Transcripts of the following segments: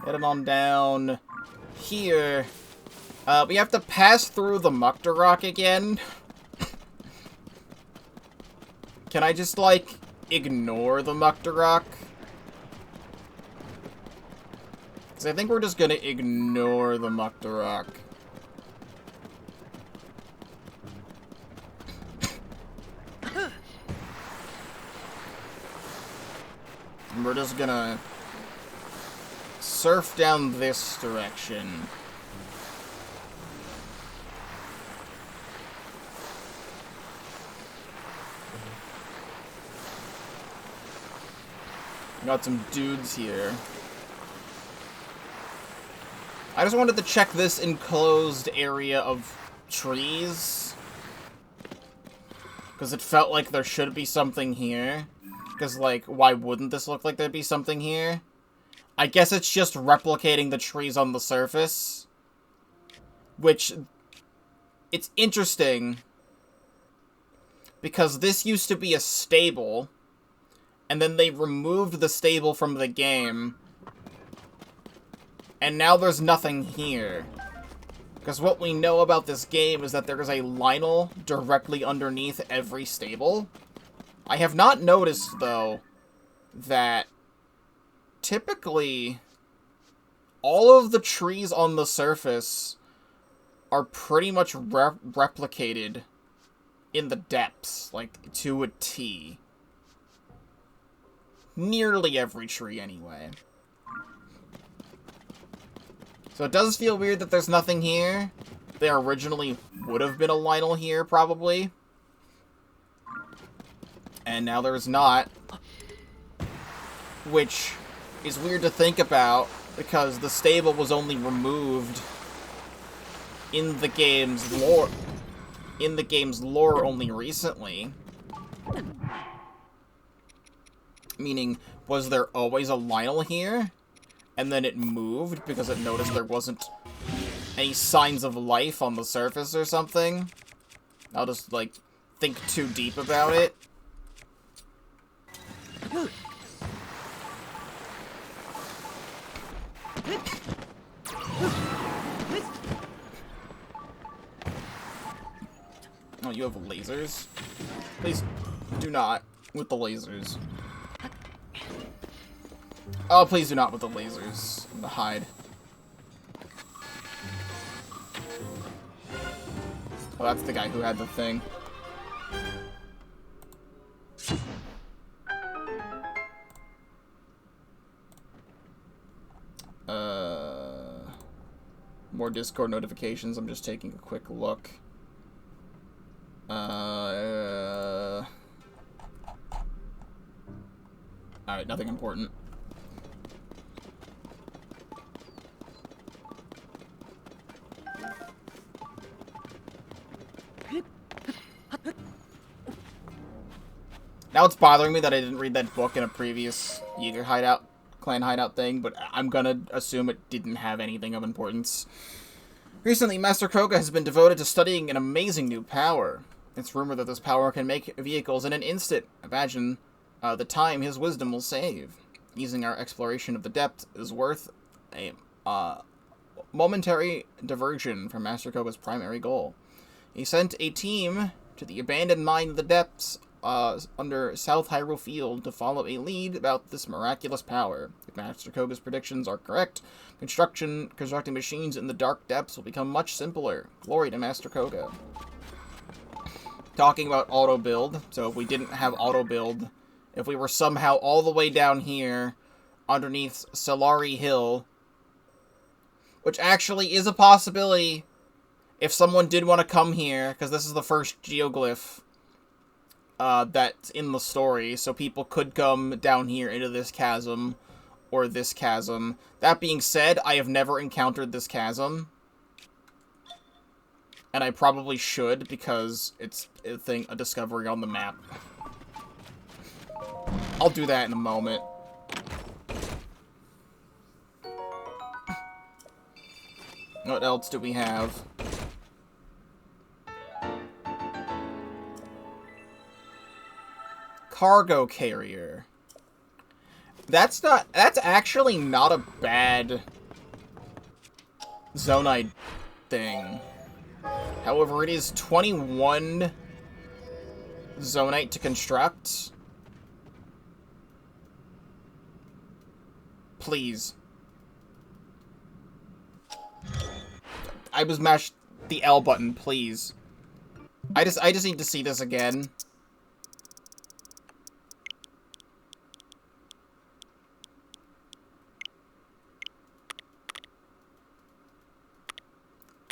Heading on down here. We have to pass through the Muktarok again. Can I just, like, ignore the Muktarok? Because I think we're just gonna ignore the Muktarok. And we're just gonna surf down this direction. Got some dudes here. I just wanted to check this enclosed area of trees. Because it felt like there should be something here. Because, like, why wouldn't this look like there'd be something here? I guess it's just replicating the trees on the surface. Which, it's interesting. Because this used to be a stable. And then they removed the stable from the game. And now there's nothing here. Because what we know about this game is that there is a Lionel directly underneath every stable. I have not noticed, though, that typically all of the trees on the surface are pretty much replicated in the depths, like, to a T. Nearly every tree, anyway. So it does feel weird that there's nothing here. There originally would have been a Lionel here, probably. And now there's not. Which is weird to think about, because the stable was only removed in the game's lore. In the game's lore only recently. Meaning, was there always a Lionel here? And then it moved because it noticed there wasn't any signs of life on the surface or something? I'll just, like, think too deep about it. Oh, you have lasers? Please do not with the lasers. Oh, please do not with the lasers. The hide. Oh, that's the guy who had the thing. More Discord notifications. I'm just taking a quick look. Alright, nothing important. Now it's bothering me that I didn't read that book in a previous Yeager hideout, clan hideout thing, but I'm gonna assume it didn't have anything of importance. Recently, Master Kroga has been devoted to studying an amazing new power. It's rumored that this power can make vehicles in an instant. Imagine the time his wisdom will save. Using our exploration of the depth is worth a momentary diversion from Master Koga's primary goal. He sent a team to the abandoned mine of the depths under South Hyrule Field to follow a lead about this miraculous power. If Master Koga's predictions are correct, constructing machines in the dark depths will become much simpler. Glory to Master Koga. Talking about auto build, so if we didn't have auto build, if we were somehow all the way down here underneath Solari Hill, which actually is a possibility if someone did want to come here, because this is the first geoglyph that's in the story, so people could come down here into this chasm, or this chasm. That being said, I have never encountered this chasm, and I probably should, because it's a discovery on the map. I'll do that in a moment. What else do we have? Cargo carrier. That's actually not a bad Zonite thing. However, it is 21 Zonite to construct. Please. I was mashed the L button, please. I just need to see this again.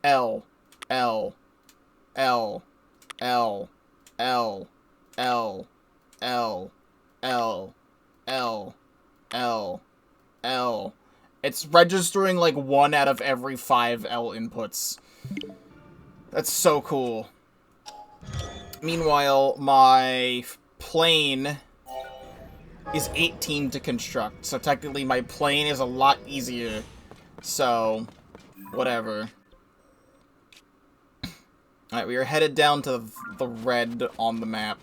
L, L, L, L, L, L, L, L, L, L, L. It's registering like 1 out of every 5 L inputs. That's so cool. Meanwhile, my plane is 18 to construct, so technically my plane is a lot easier. So, whatever. Alright, we are headed down to the red on the map.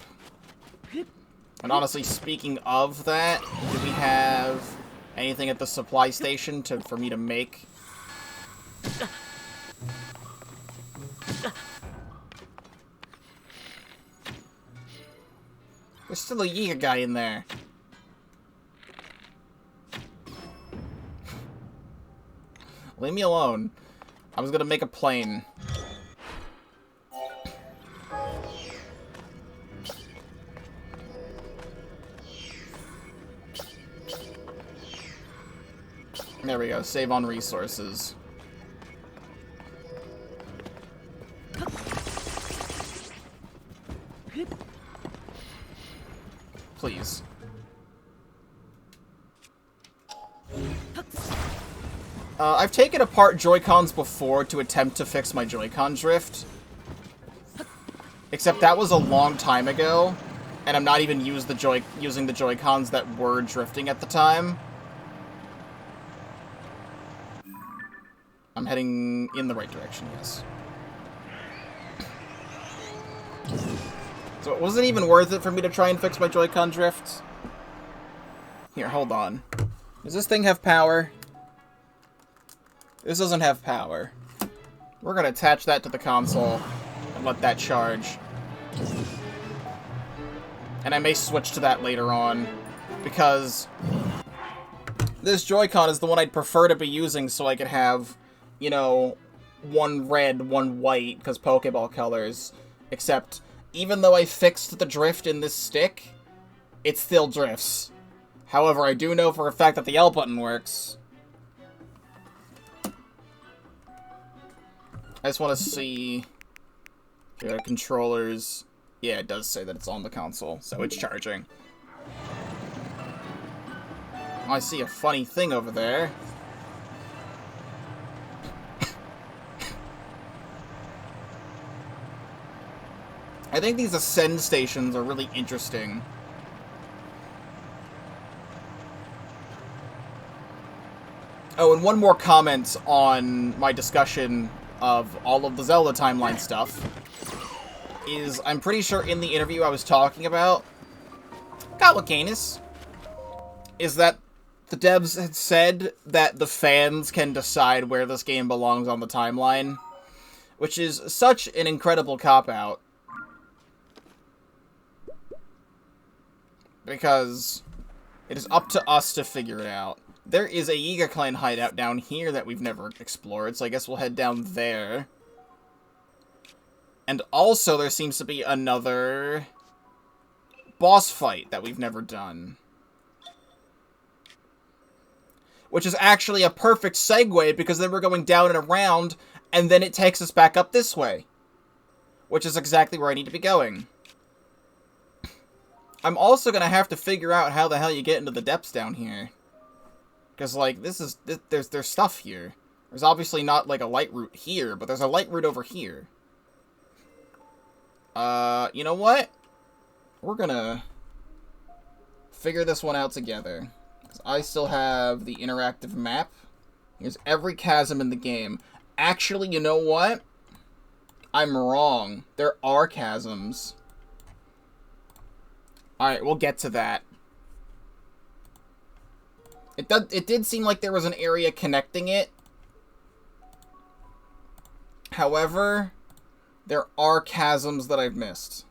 And honestly, speaking of that, do we have anything at the supply station for me to make? There's still a Yiga guy in there. Leave me alone. I was gonna make a plane. There we go. Save on resources. Please. I've taken apart Joy-Cons before to attempt to fix my Joy-Con drift. Except that was a long time ago, and I'm not even using the Joy-Cons that were drifting at the time. I'm heading in the right direction, yes. So it wasn't even worth it for me to try and fix my Joy-Con drift. Here, hold on. Does this thing have power? This doesn't have power. We're gonna attach that to the console and let that charge. And I may switch to that later on, because this Joy-Con is the one I'd prefer to be using so I could have, you know, one red, one white, because Pokeball colors. Except, even though I fixed the drift in this stick, it still drifts. However, I do know for a fact that the L button works. I just want to see... controllers... Yeah, it does say that it's on the console, so it's charging. Oh, I see a funny thing over there. I think these ascend stations are really interesting. Oh, and one more comment on my discussion of all of the Zelda timeline stuff is I'm pretty sure in the interview I was talking about, Ganon, is that the devs had said that the fans can decide where this game belongs on the timeline, which is such an incredible cop-out. Because it is up to us to figure it out. There is a Yiga Clan hideout down here that we've never explored, so I guess we'll head down there. And also there seems to be another boss fight that we've never done. Which is actually a perfect segue, because then we're going down and around, and then it takes us back up this way. Which is exactly where I need to be going. I'm also gonna have to figure out how the hell you get into the depths down here. Because, like, there's stuff here. There's obviously not, like, a light route here, but there's a light route over here. You know what? We're gonna figure this one out together. 'Cause I still have the interactive map. Here's every chasm in the game. Actually, you know what? I'm wrong. There are chasms. Alright, we'll get to that. It did seem like there was an area connecting it. However, there are chasms that I've missed.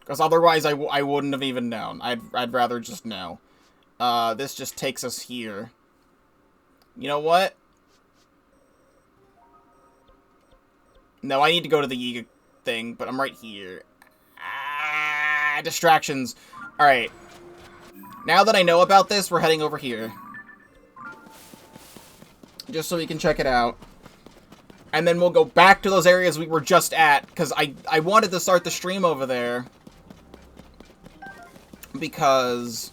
Because otherwise I wouldn't have even known. I'd rather just know. This just takes us here. You know what? No, I need to go to the Yiga thing, but I'm right here. Ah, distractions. Alright. Now that I know about this, we're heading over here. Just so we can check it out. And then we'll go back to those areas we were just at, because I wanted to start the stream over there. Because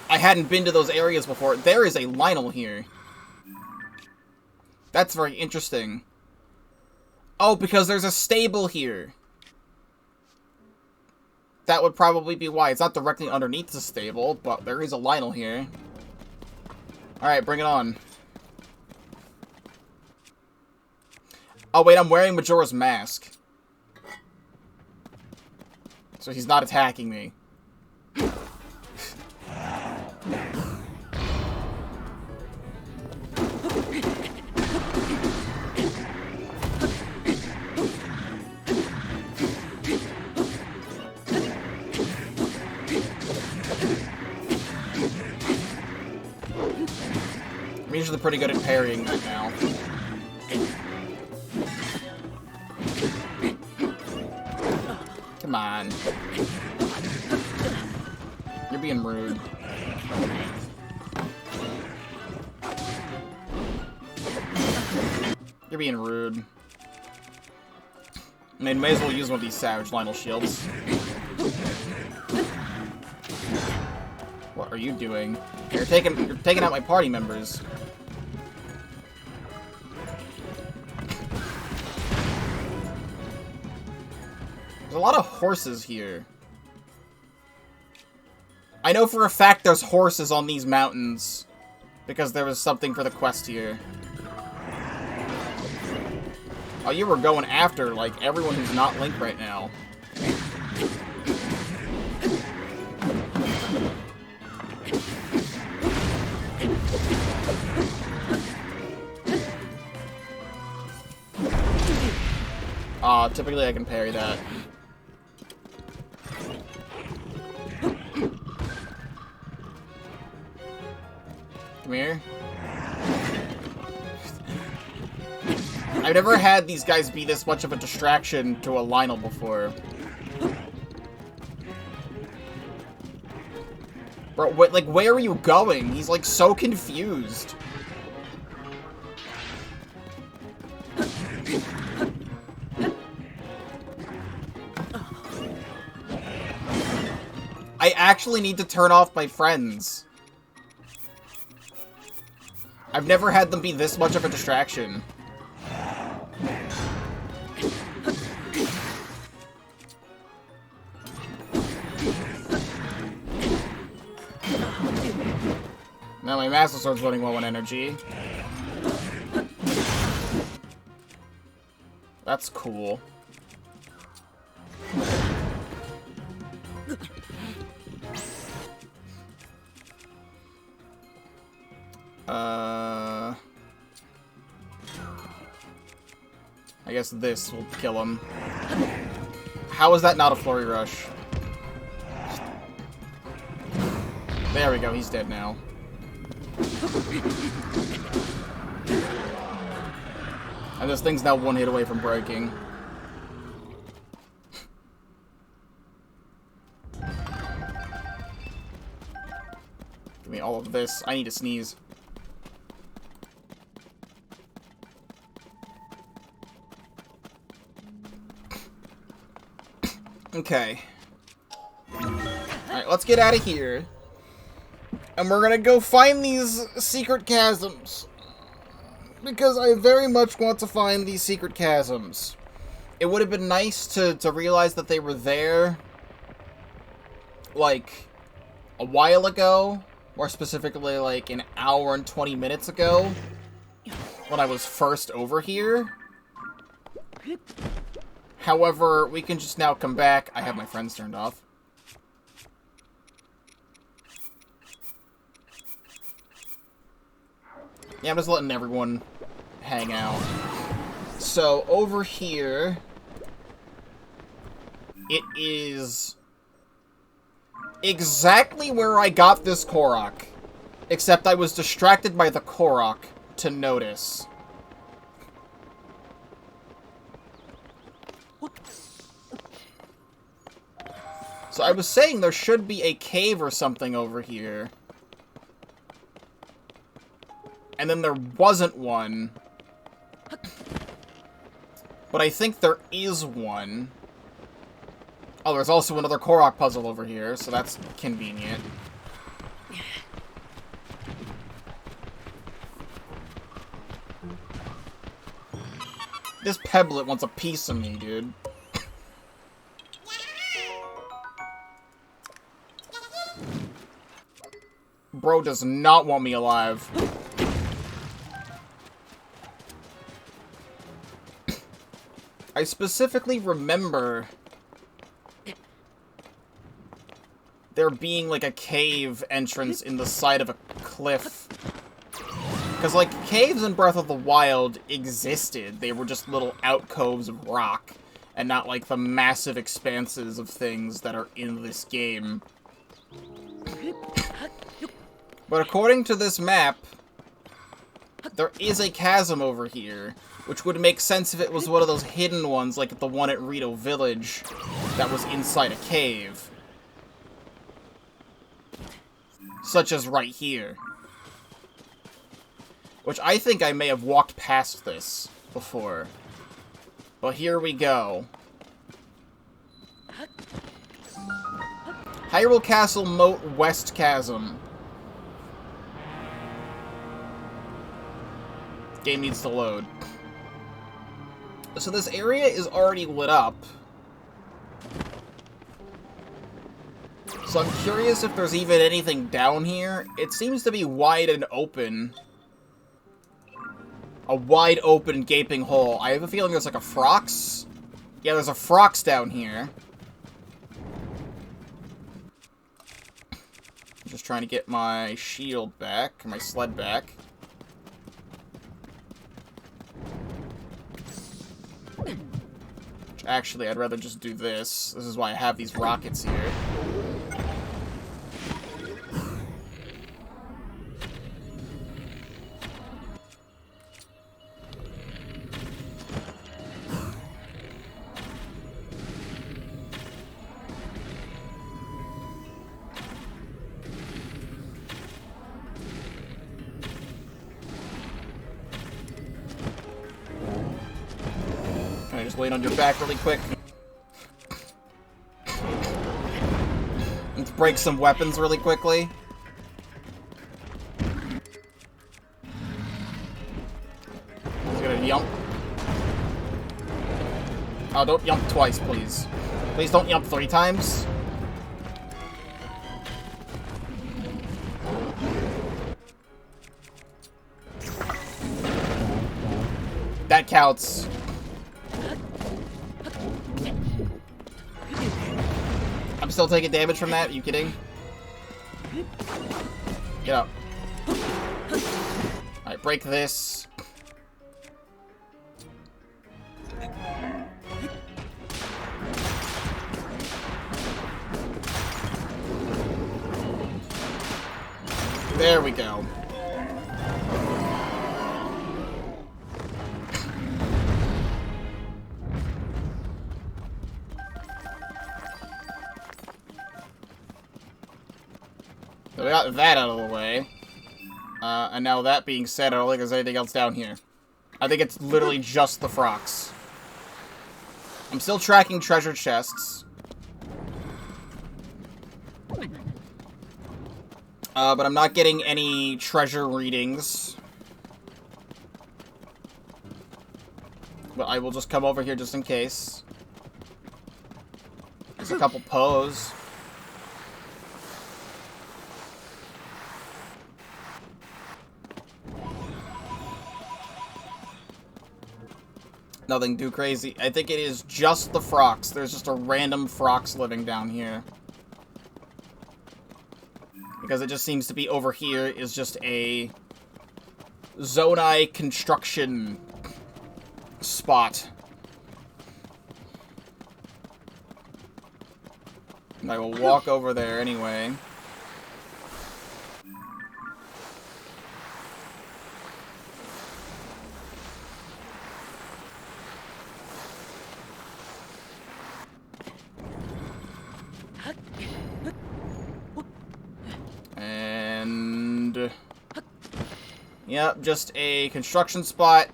I hadn't been to those areas before. There is a Lionel here. That's very interesting. Oh, because there's a stable here. That would probably be why. It's not directly underneath the stable, but there is a Lionel here. Alright, bring it on. Oh, wait, I'm wearing Majora's Mask. So he's not attacking me. I'm usually pretty good at parrying right now. Come on. You're being rude. You're being rude. I mean, may as well use one of these Savage Lionel shields. What are you doing? You're taking out my party members. There's a lot of horses here. I know for a fact there's horses on these mountains. Because there was something for the quest here. Oh, you were going after, like, everyone who's not Link right now. Typically I can parry that. Come here. I've never had these guys be this much of a distraction to a Lionel before. Bro, like, where are you going? He's, like, so confused. I actually need to turn off my friends. I've never had them be this much of a distraction. Now my Master Sword's running low on energy. That's cool. I guess this will kill him. How is that not a Flurry Rush? There we go, he's dead now. And this thing's now one hit away from breaking. Give me all of this. I need to sneeze. Okay. Alright, let's get out of here. And we're gonna go find these secret chasms. Because I very much want to find these secret chasms. It would have been nice to realize that they were there, like, a while ago. More specifically, like, an hour and 20 minutes ago. When I was first over here. However, we can just now come back. I have my friends turned off. Yeah, I'm just letting everyone hang out. So, over here, it is exactly where I got this Korok, except I was distracted by the Korok to notice. So I was saying there should be a cave or something over here. And then there wasn't one. But I think there is one. Oh, there's also another Korok puzzle over here, so that's convenient. This Pebblet wants a piece of me, dude. Bro does not want me alive. I specifically remember there being, like, a cave entrance in the side of a cliff. Because, like, caves in Breath of the Wild existed. They were just little alcoves of rock, and not, like, the massive expanses of things that are in this game. But according to this map, there is a chasm over here, which would make sense if it was one of those hidden ones, like the one at Rito Village, that was inside a cave. Such as right here. Which I think I may have walked past this before. But here we go. Hyrule Castle Moat West Chasm. Game needs to load. So this area is already lit up. So I'm curious if there's even anything down here. It seems to be wide and open. A wide open gaping hole. I have a feeling there's like a Frox. Yeah, there's a Frox down here. I'm just trying to get my shield back, my sled back. Actually, I'd rather just do this. This is why I have these rockets here. Can I just wait on your back really quick? Let's break some weapons really quickly. He's gonna yump. Oh, don't yump twice, please. Please don't yump 3 times. That counts. I'm still taking damage from that? Are you kidding? Get up. Alright, break this. There we go. So we got that out of the way. And now that being said, I don't think there's anything else down here. I think it's literally just the Frox. I'm still tracking treasure chests. But I'm not getting any treasure readings. But I will just come over here just in case. There's a couple Poes. Nothing too crazy. I think it is just the Frox. There's just a random Frox living down here. Because it just seems to be over here is just a Zonai construction spot. And I will walk over there anyway. And... yep, just a construction spot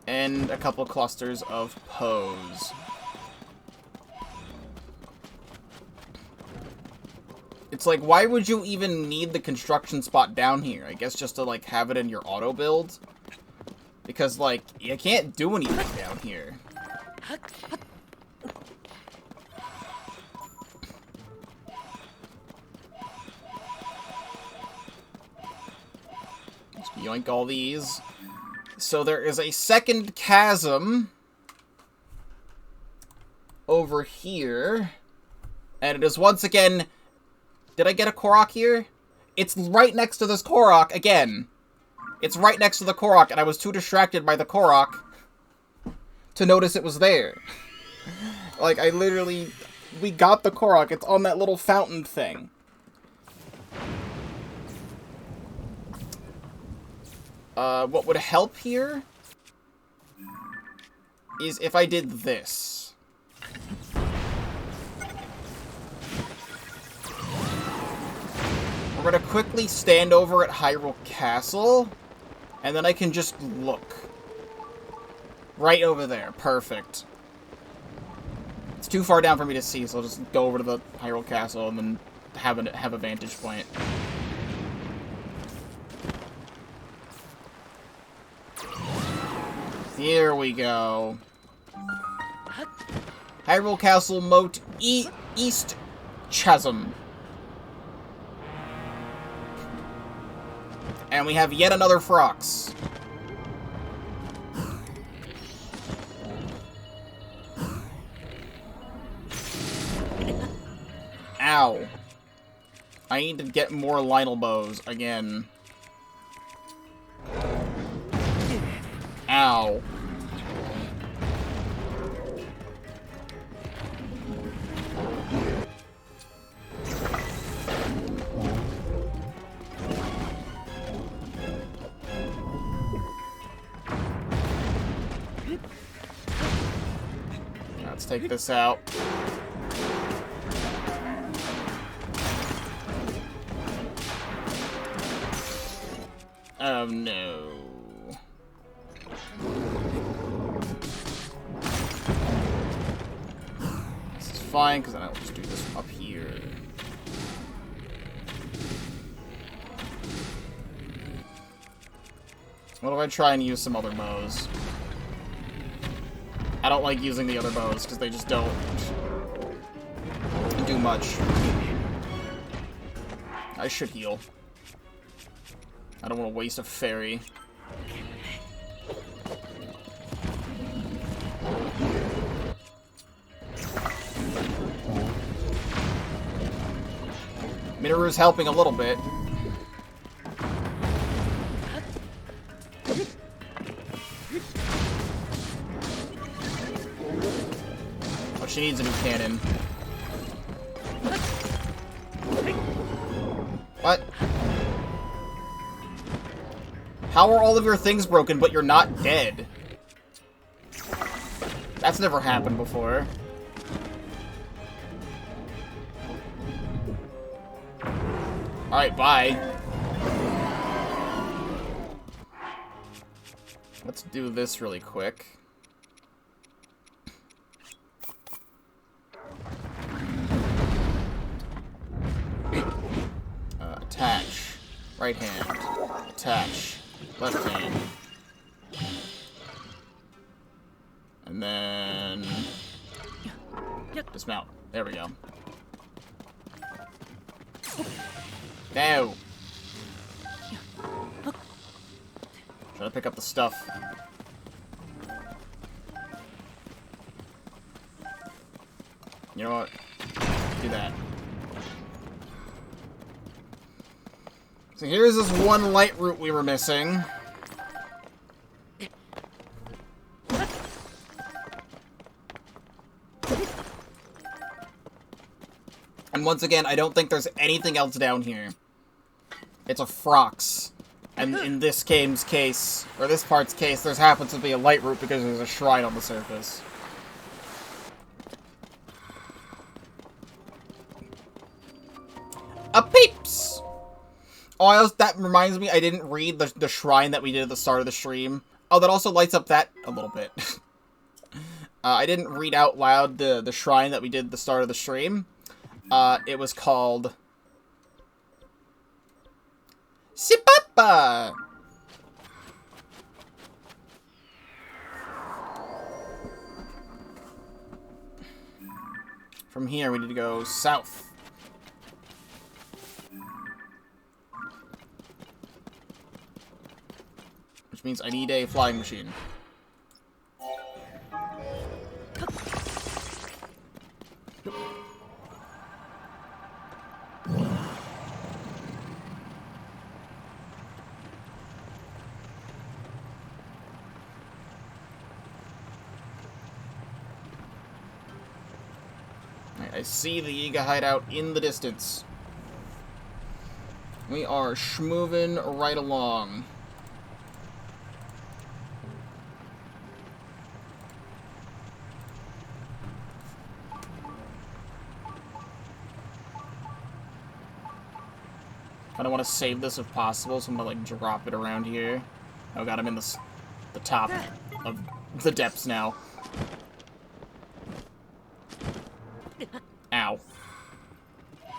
and a couple clusters of pose. It's like, why would you even need the construction spot down here? I guess just to, like, have it in your auto build? Because, like, you can't do anything down here. Just yoink all these. So there is a second chasm over here. And it is once again... did I get a Korok here? It's right next to this Korok again. It's right next to the Korok, and I was too distracted by the Korok to notice it was there. Like, I literally... we got the Korok. It's on that little fountain thing. What would help here is if I did this. We're gonna quickly stand over at Hyrule Castle, and then I can just look. Right over there. Perfect. It's too far down for me to see, so I'll just go over to the Hyrule Castle and then have a vantage point. Here we go. Hyrule Castle MOAT East CHASM. And we have yet another Frox. Ow. I need to get more Lionel bows again. Ow. Let's take this out. Oh no. This is fine, because then I'll just do this up here. What if I try and use some other bows? I don't like using the other bows, because they just don't do much. I should heal. I don't want to waste a fairy. Minoru's helping a little bit. Oh, she needs a new cannon. What? How are all of your things broken, but you're not dead? That's never happened before. Alright, bye. Let's do this really quick. Attach. Right hand. Attach. Left hand. And then... dismount. There we go. No! Try to pick up the stuff. You know what? Do that. So here's this one light route we were missing. And once again, I don't think there's anything else down here. It's a Frox. And in this game's case, or this part's case, there happens to be a light route because there's a shrine on the surface. A peeps! Oh, that reminds me, I didn't read the shrine that we did at the start of the stream. Oh, that also lights up that a little bit. I didn't read out loud the shrine that we did at the start of the stream. It was called... Sipapa! From here, we need to go south. Which means I need a flying machine. I see the Yiga hideout in the distance. We are schmoving right along. I don't want to save this if possible, so I'm gonna like drop it around here. Oh god, I'm in the top of the depths now. Ow.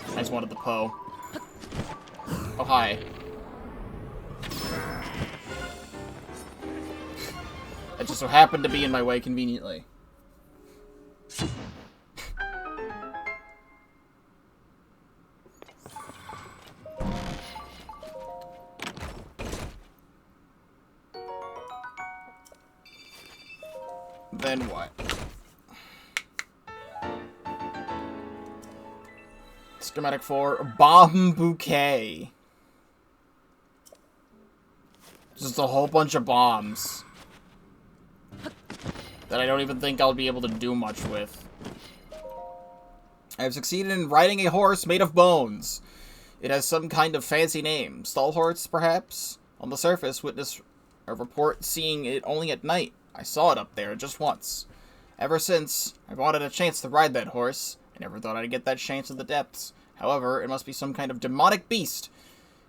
I just wanted the Poe. Oh, hi. That just so happened to be in my way conveniently. Then what? Schematic for Bomb Bouquet. Just a whole bunch of bombs that I don't even think I'll be able to do much with. I have succeeded in riding a horse made of bones. It has some kind of fancy name. Stallhorse, perhaps? On the surface, witness a report seeing it only at night. I saw it up there just once. Ever since, I've wanted a chance to ride that horse. I never thought I'd get that chance in the depths. However, it must be some kind of demonic beast.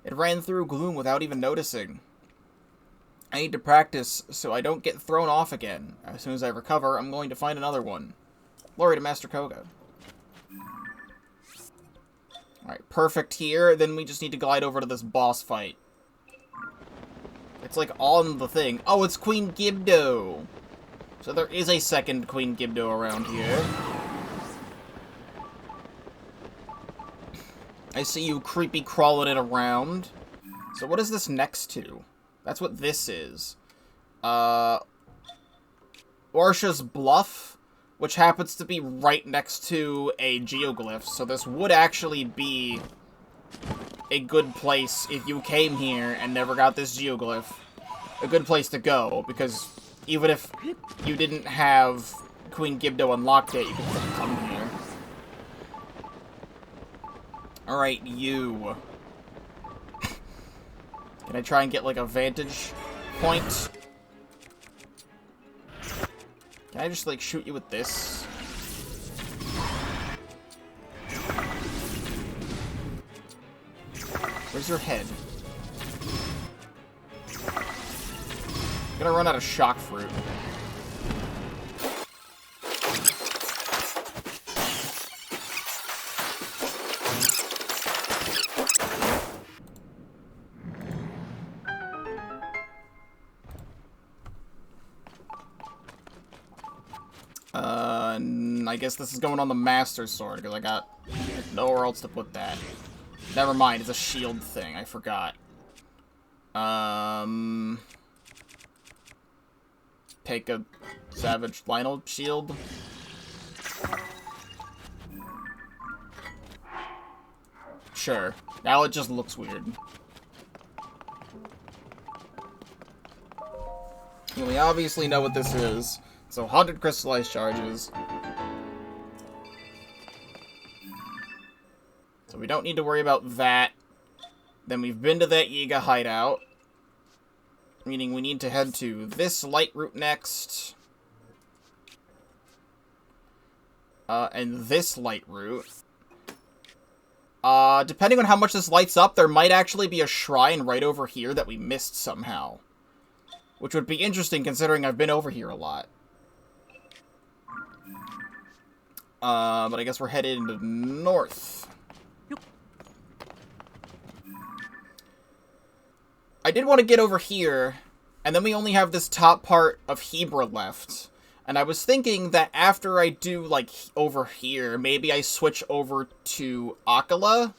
It ran through gloom without even noticing. I need to practice so I don't get thrown off again. As soon as I recover, I'm going to find another one. Glory to Master Koga. Alright, perfect here. Then we just need to glide over to this boss fight. It's like on the thing. Oh, it's Queen Gibdo. So there is a second Queen Gibdo around here. I see you creepy crawling it around. So what is this next to? That's what this is. Orsha's Bluff, which happens to be right next to a geoglyph. So this would actually be a good place if you came here and never got this geoglyph. A good place to go, because even if you didn't have Queen Gibdo unlocked yet, you could still come here. Alright, you. Can I try and get, like, a vantage point? Can I just, like, shoot you with this? Where's your head? I'm gonna run out of shock fruit. I guess this is going on the Master Sword, because I got nowhere else to put that. Never mind, it's a shield thing, I forgot. Take a Savage Lionel shield. Sure. Now it just looks weird. And we obviously know what this is. So 100 crystallized charges. So we don't need to worry about that. Then we've been to that Yiga hideout. Meaning we need to head to this light route next. And this light route. Depending on how much this lights up, there might actually be a shrine right over here that we missed somehow. Which would be interesting considering I've been over here a lot. But I guess we're headed north. I did want to get over here, and then we only have this top part of Hebra left. And I was thinking that after I do, like, over here, maybe I switch over to Akala.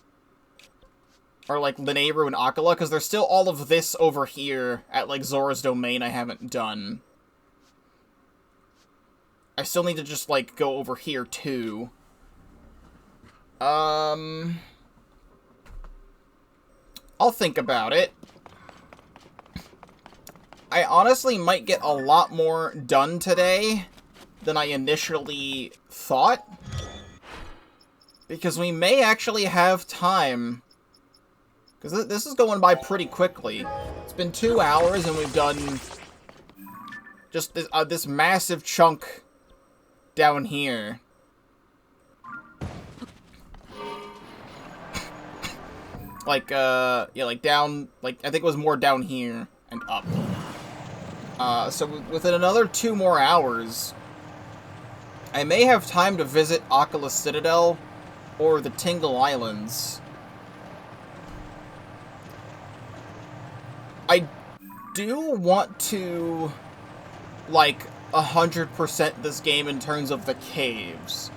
Or, like, Lineru and Akala, because there's still all of this over here at, like, Zora's Domain I haven't done. I still need to just, like, go over here, too. I'll think about it. I honestly might get a lot more done today than I initially thought. Because we may actually have time. Because this is going by pretty quickly. It's been 2 hours and we've done just this massive chunk down here. Like, yeah, like down, like, I think it was more down here and up. So within another 2 more hours, I may have time to visit Akala Citadel or the Tingle Islands. I do want to, like, 100% this game in terms of the caves.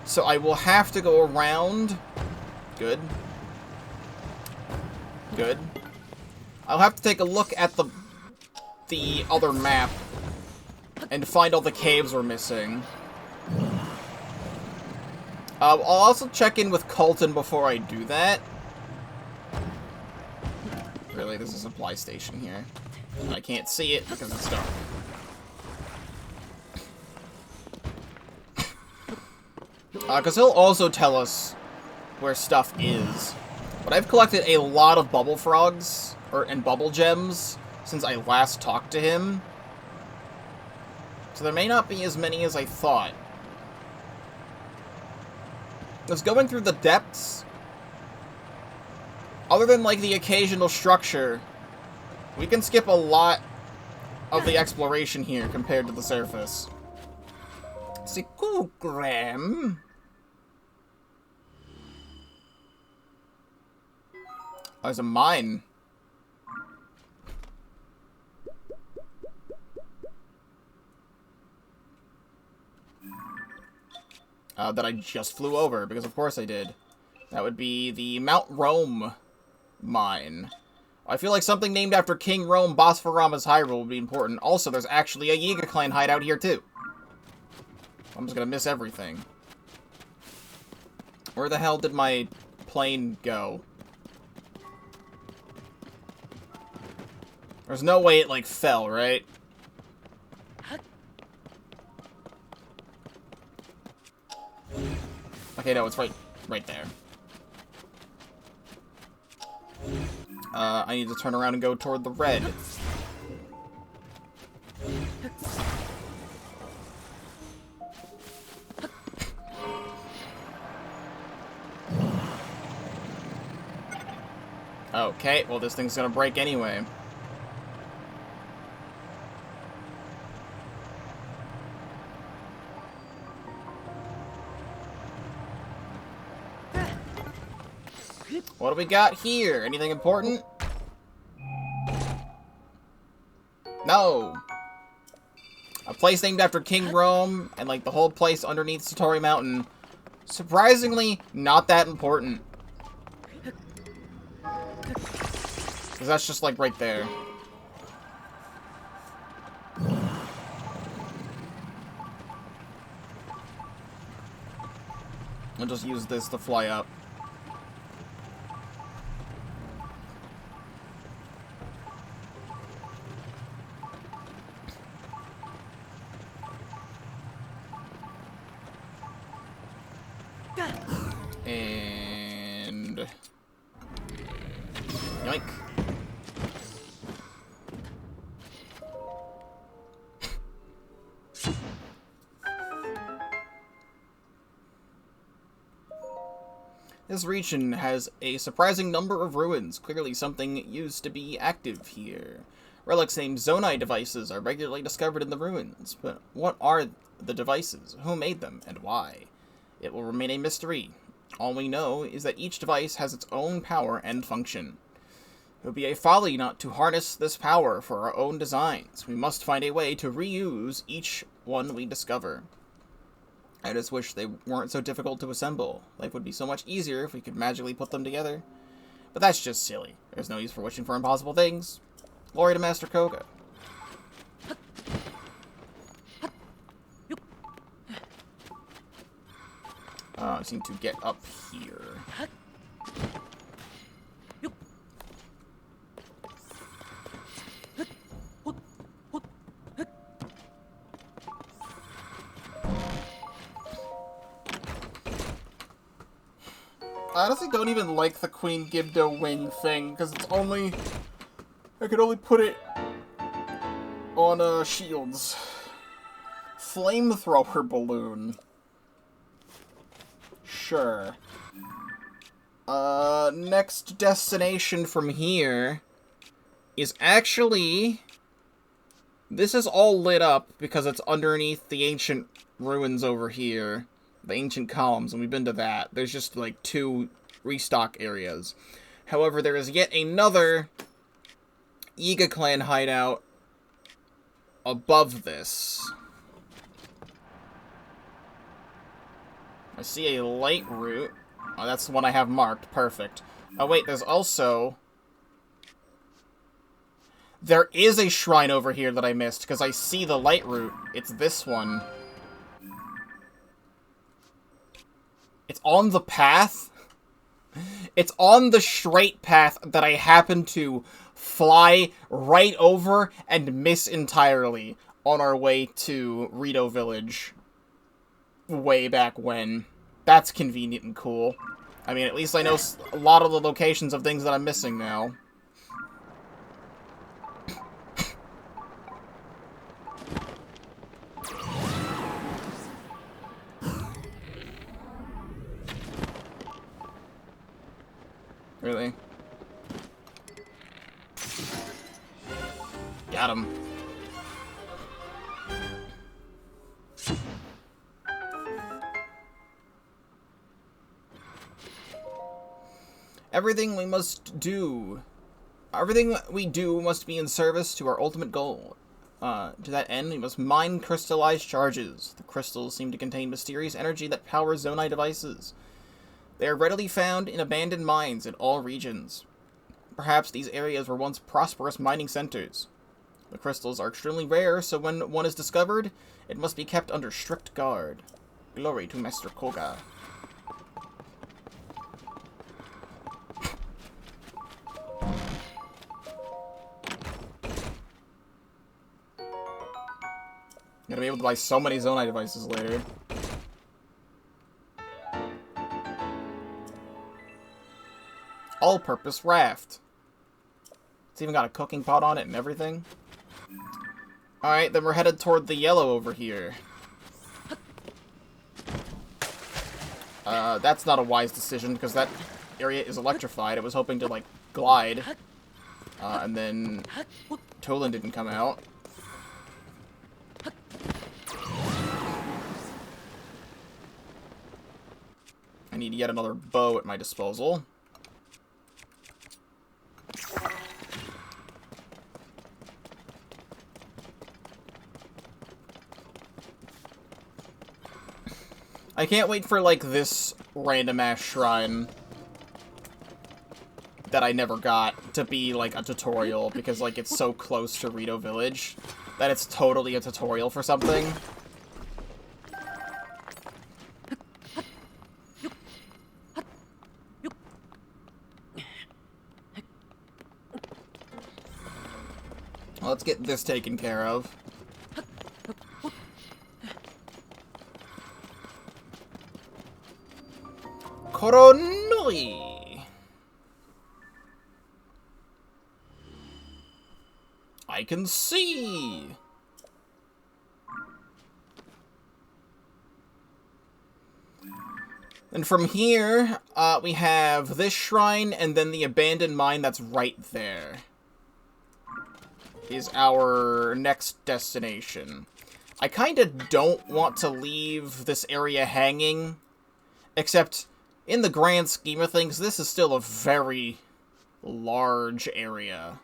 So I will have to go around. Good. Good. I'll have to take a look at the other map and find all the caves we're missing. I'll also check in with Colton before I do that. Really, there's a supply station here. And I can't see it because it's dark. Because he'll also tell us where stuff is. But I've collected a lot of bubble frogs, and bubble gems, since I last talked to him. So there may not be as many as I thought. Because going through the depths, other than, like, the occasional structure, we can skip a lot of the exploration here compared to the surface. SEQUAL. Oh, there's a mine. That I just flew over, because of course I did. That would be the Mount RHOAM mine. I feel like something named after King Rhoam, boss for Rama's Hyrule, would be important. Also, there's actually a Yiga clan hideout here, too. I'm just gonna miss everything. Where the hell did my plane go? There's no way it, like, fell, right? Okay, no, it's right there. I need to turn around and go toward the red. Okay, well, this thing's gonna break anyway. What do we got here? Anything important? No! A place named after King Rhoam, and, like, the whole place underneath Satori Mountain. Surprisingly, not that important. Because that's just, like, right there. I'll just use this to fly up. And... yoink. This region has a surprising number of ruins. Clearly something used to be active here. Relics named Zonai devices are regularly discovered in the ruins. But what are the devices? Who made them? And why? It will remain a mystery. All we know is that each device has its own power and function. It would be a folly not to harness this power for our own designs. We must find a way to reuse each one we discover. I just wish they weren't so difficult to assemble. Life would be so much easier if we could magically put them together. But that's just silly. There's no use for wishing for impossible things. Glory to Master Koga. I seem to get up here. I honestly don't even like the Queen Gibdo wing thing, because it's only... I could only put it on shields. Flamethrower balloon. Sure. Next destination from here is actually... this is all lit up because it's underneath the ancient ruins over here. The ancient columns, and we've been to that. There's just, like, 2 restock areas. However, there is yet another Yiga clan hideout above this. I see a light route. Oh, that's the one I have marked. Perfect. Oh, wait, there's also... there is a shrine over here that I missed, because I see the light route. It's this one. It's on the path. It's on the straight path that I happen to fly right over and miss entirely on our way to Rito Village way back when. That's convenient and cool. I mean, at least I know a lot of the locations of things that I'm missing now. Really? Got him. Everything we do must be in service to our ultimate goal. To that end, we must mine crystallized charges. The crystals seem to contain mysterious energy that powers Zonai devices. They are readily found in abandoned mines in all regions. Perhaps these areas were once prosperous mining centers. The crystals are extremely rare, so when one is discovered, it must be kept under strict guard. Glory to Master Koga. Gonna be able to buy so many Zonai devices later. All-purpose raft. It's even got a cooking pot on it and everything. Alright, then we're headed toward the yellow over here. That's not a wise decision, because that area is electrified. I was hoping to, like, glide. And then Tolan didn't come out. I need yet another bow at my disposal. I can't wait for, like, this random-ass shrine that I never got to be, like, a tutorial, because, like, it's so close to Rito Village that it's totally a tutorial for something. Well, let's get this taken care of. Koronui. I can see. And from here, we have this shrine, and then the abandoned mine that's right there is our next destination. I kind of don't want to leave this area hanging, except in the grand scheme of things, this is still a very large area.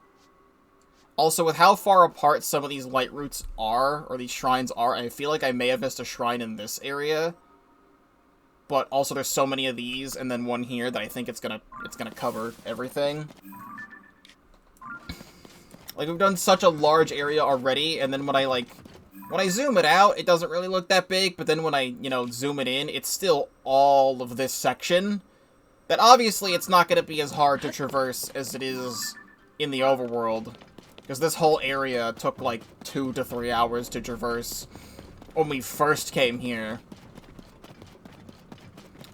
Also, with how far apart some of these light routes are, or these shrines are, I feel like I may have missed a shrine in this area. But also there's so many of these, and then one here, that I think it's gonna cover everything. Like, we've done such a large area already, and then when I zoom it out, it doesn't really look that big, but then when I, zoom it in, it's still all of this section. That obviously it's not gonna be as hard to traverse as it is in the overworld. Because this whole area took, like, 2 to 3 hours to traverse when we first came here.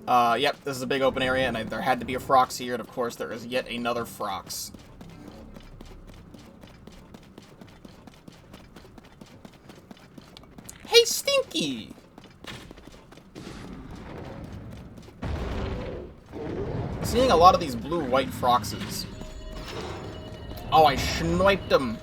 Yep, this is a big open area, and there had to be a Frox here, and of course there is yet another Frox. Hey, Stinky! Seeing a lot of these blue-white Froxes. Oh, I sniped him!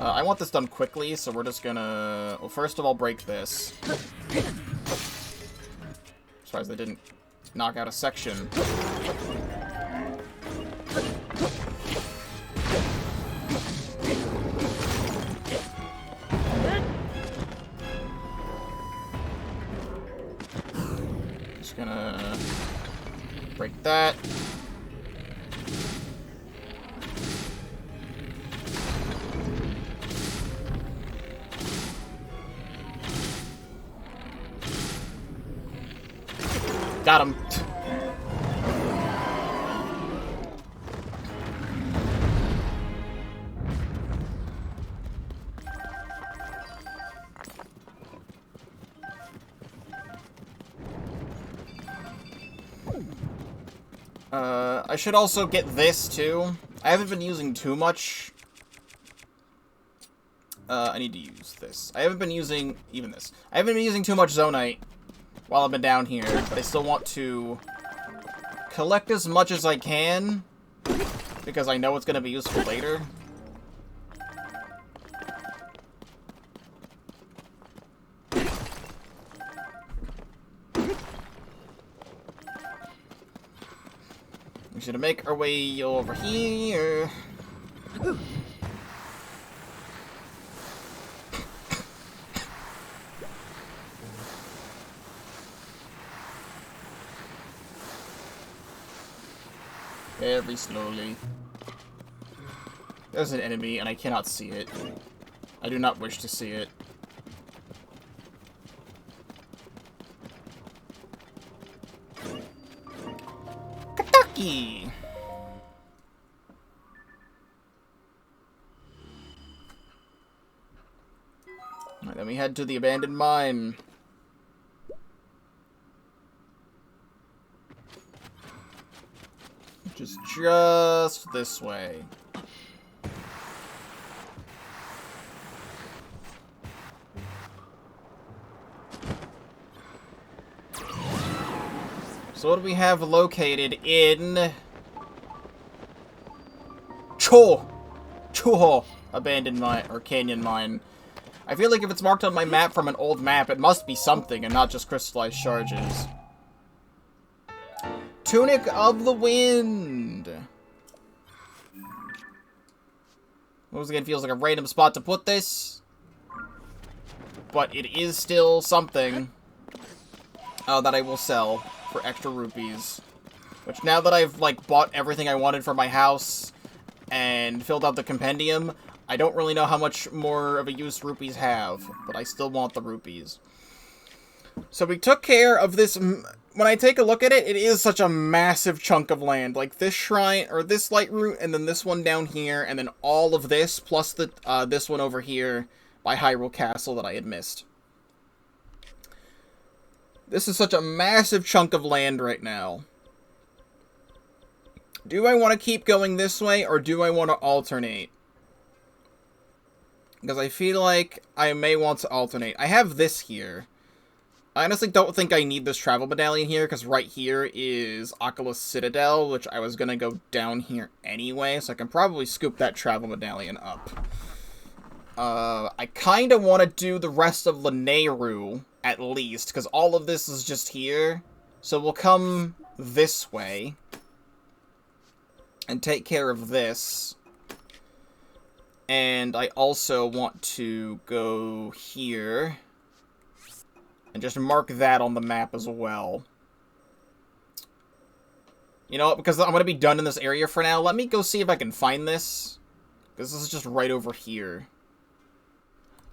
I want this done quickly, so we're just gonna... Well, first of all, break this. Surprised they didn't knock out a section. Just gonna... break that. Got him. I should also get this, too. I haven't been using too much. I need to use this. I haven't been using... even this. I haven't been using too much Zonite while I've been down here, but I still want to collect as much as I can, because I know it's going to be useful later. We should make our way over here. Very slowly. There's an enemy, and I cannot see it. I do not wish to see it. Kentucky! Alright, then we head to the abandoned mine. Which is just this way. So what do we have located in CUHO abandoned mine, or canyon mine? I feel like if it's marked on my map from an old map, it must be something and not just crystallized charges. Tunic of the Wind. Once again, feels like a random spot to put this, but it is still something that I will sell for extra rupees. Which, now that I've, like, bought everything I wanted for my house and filled out the compendium, I don't really know how much more of a use rupees have, but I still want the rupees. So we took care of this. When I take a look at it, it is such a massive chunk of land. Like this shrine, or this light route, and then this one down here, and then all of this, plus the this one over here by Hyrule Castle that I had missed. This is such a massive chunk of land right now. Do I want to keep going this way, or do I want to alternate? Because I feel like I may want to alternate. I have this here. I honestly don't think I need this travel medallion here, because right here is Oculus Citadel, which I was going to go down here anyway, so I can probably scoop that travel medallion up. I kind of want to do the rest of Lanayru, at least, because all of this is just here. So we'll come this way and take care of this. And I also want to go here and just mark that on the map as well. You know what, because I'm going to be done in this area for now, let me go see if I can find this. Because this is just right over here.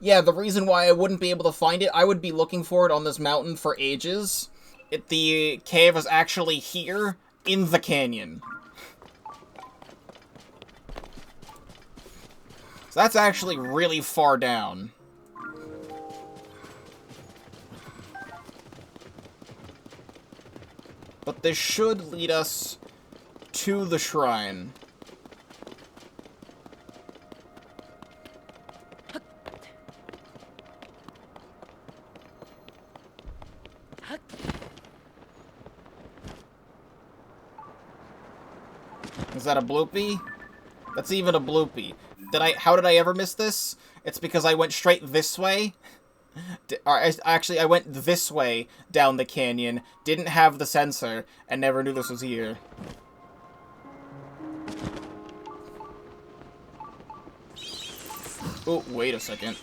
Yeah, the reason why I wouldn't be able to find it, I would be looking for it on this mountain for ages. The cave is actually here, in the canyon. So that's actually really far down. But this should lead us to the shrine. Is that a bloopy? That's even a bloopy. How did I ever miss this? It's because I went straight this way. Actually, I went this way down the canyon, didn't have the sensor, and never knew this was here. Oh, wait a second.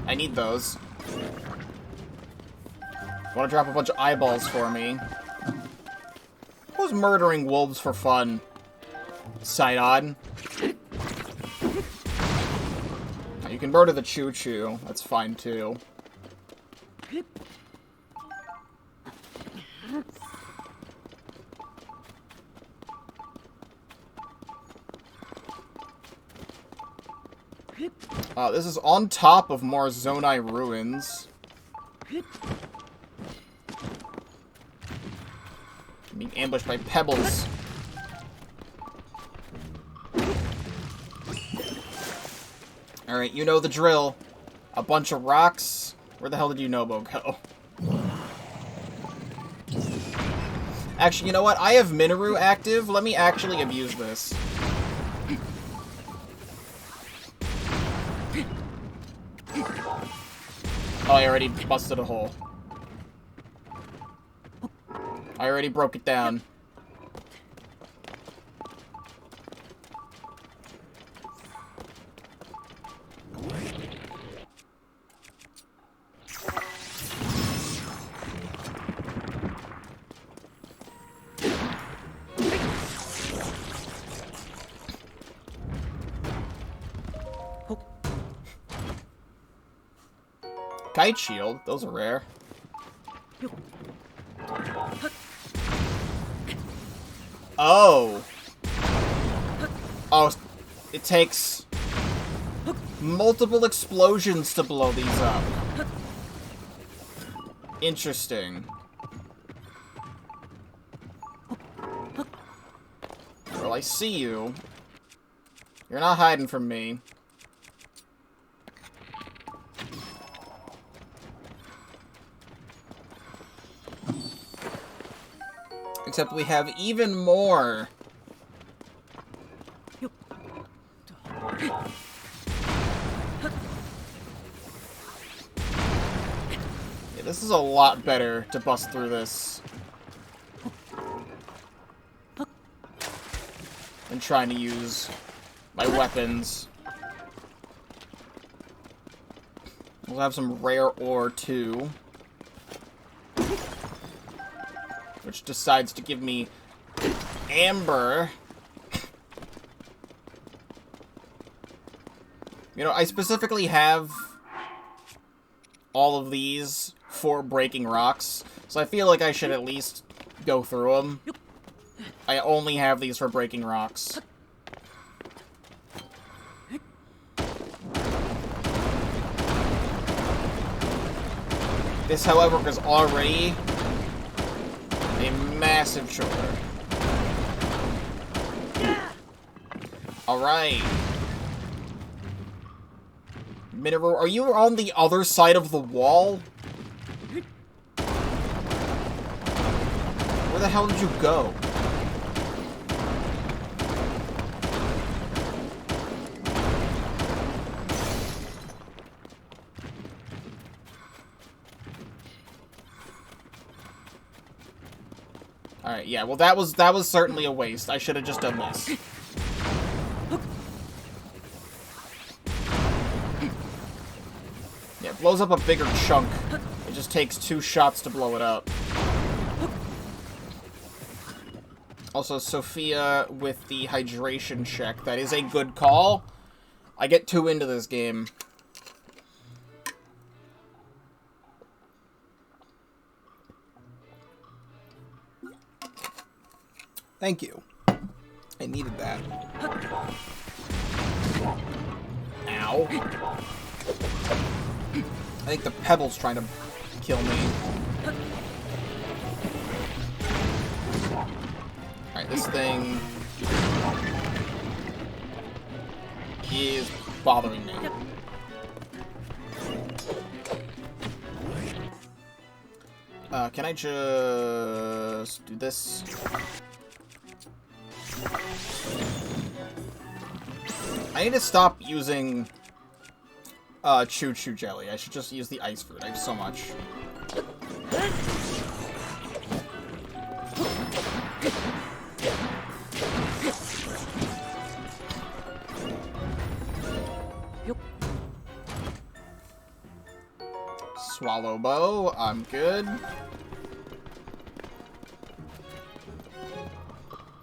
I need those. Want to drop a bunch of eyeballs for me? Who's murdering wolves for fun? Sidon. You can murder the CHUHO. That's fine, too. This is on top of more Zonai ruins. Being ambushed by pebbles. Alright, you know the drill. A bunch of rocks. Where the hell did Yunobo go? Actually, you know what? I have Minoru active. Let me actually abuse this. Oh, I already busted a hole. I already broke it down. Kite shield, those are rare. Oh. Oh, it takes multiple explosions to blow these up. Interesting. Well, I see you. You're not hiding from me. Except we have even more. Yeah, this is a lot better to bust through this than trying to use my weapons. We'll have some rare ore too, which decides to give me amber. You know, I specifically have all of these for breaking rocks, so I feel like I should at least go through them. I only have these for breaking rocks. This, however, is already a massive chore. Alright. Minoru, are you on the other side of the wall? Where the hell did you go? Alright, yeah, well that was certainly a waste. I should have just done this. Yeah, it blows up a bigger chunk. It just takes 2 shots to blow it up. Also, Sophia with the hydration check. That is a good call. I get too into this game. Thank you. I needed that. Ow. I think the pebble's trying to kill me. Alright, this thing is bothering me. Can I just do this? I need to stop using CHUHO jelly. I should just use the ice fruit. I have so much. Swallow bow. I'm good.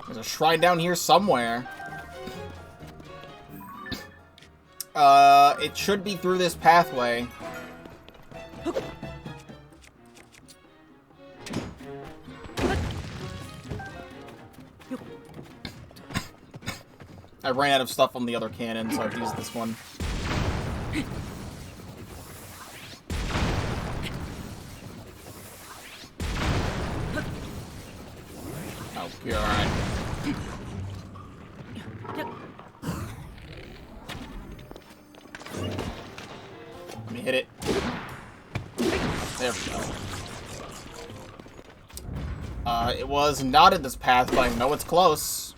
There's a shrine down here somewhere. It should be through this pathway. I ran out of stuff on the other cannon, so I've used this one. Oh, God. Let me hit it. There we go. It was not in this path, but I know it's close.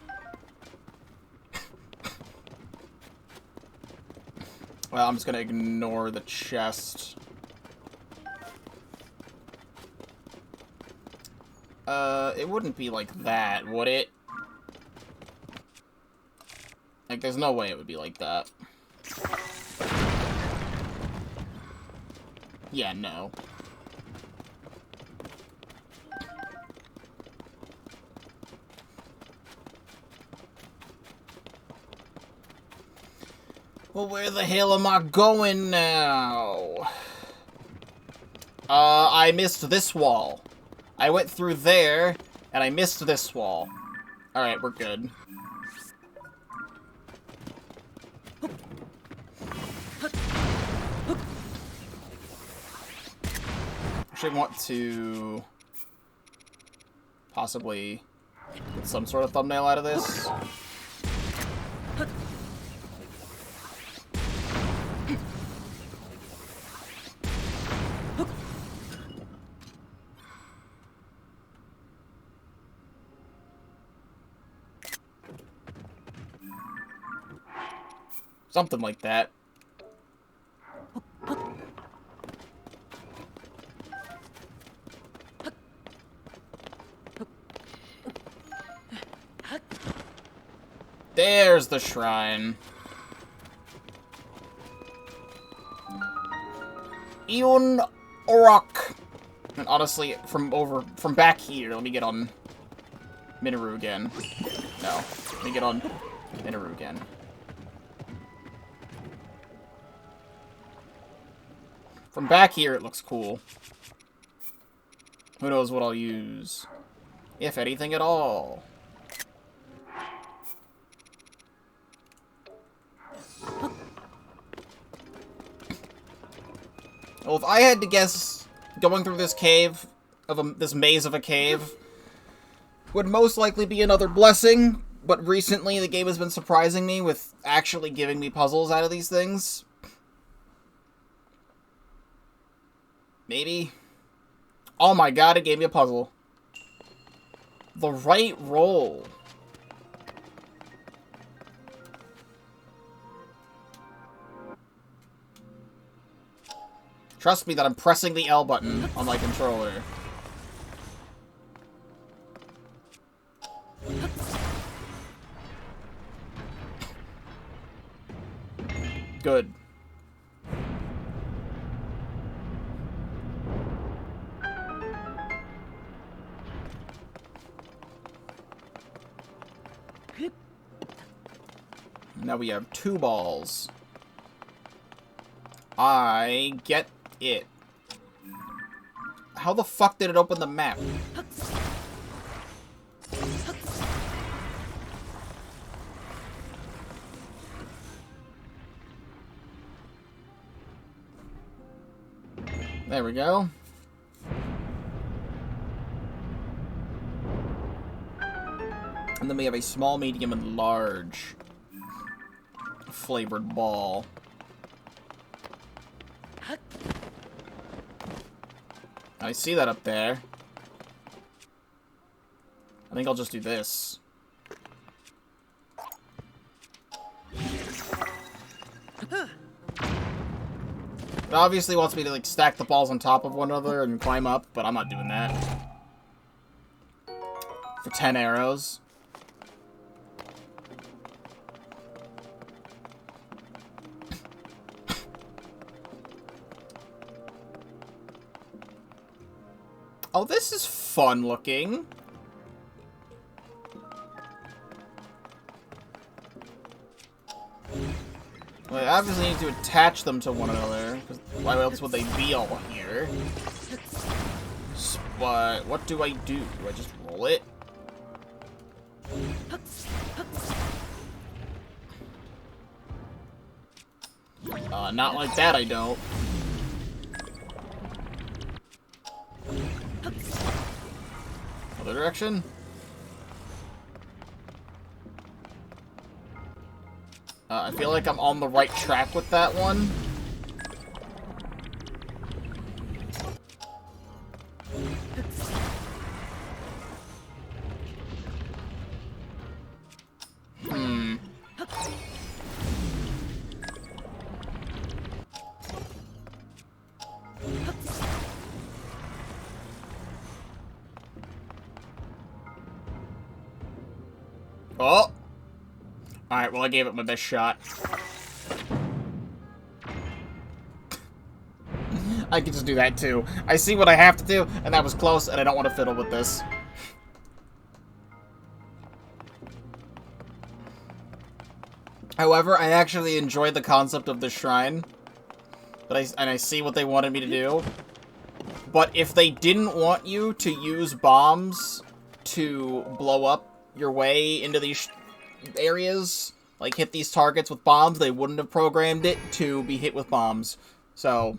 Well, I'm just gonna ignore the chest. It wouldn't be like that, would it? Like, there's no way it would be like that. Yeah, no. Well, where the hell am I going now? I missed this wall. I went through there, and I missed this wall. Alright, we're good. Actually, I want to possibly get some sort of thumbnail out of this. Something like that. There's the shrine. Eon Rock. And honestly, from back here, let me get on Minoru again. No, let me get on Minoru again. From back here, it looks cool. Who knows what I'll use? If anything at all. Well, if I had to guess going through this cave, this maze of a cave, would most likely be another blessing, but recently the game has been surprising me with actually giving me puzzles out of these things. Maybe. Oh my god, it gave me a puzzle. The right roll. Trust me that I'm pressing the L button on my controller. Good. Now we have 2 balls. I get it. How the fuck did it open the map? There we go. And then we have a small, medium, and large flavored ball. I see that up there. I think I'll just do this. It obviously wants me to, like, stack the balls on top of one another and climb up, but I'm not doing that. For 10 arrows. Oh, this is fun looking. Well, I obviously need to attach them to one another, because why else would they be all here? But what do I do? Do I just roll it? Not like that, I don't. Other direction? I feel like I'm on the right track with that one. Oh! Alright, well, I gave it my best shot. I can just do that, too. I see what I have to do, and that was close, and I don't want to fiddle with this. However, I actually enjoyed the concept of this shrine. And I see what they wanted me to do. But if they didn't want you to use bombs to blow up your way into these areas, like hit these targets with bombs, they wouldn't have programmed it to be hit with bombs. So,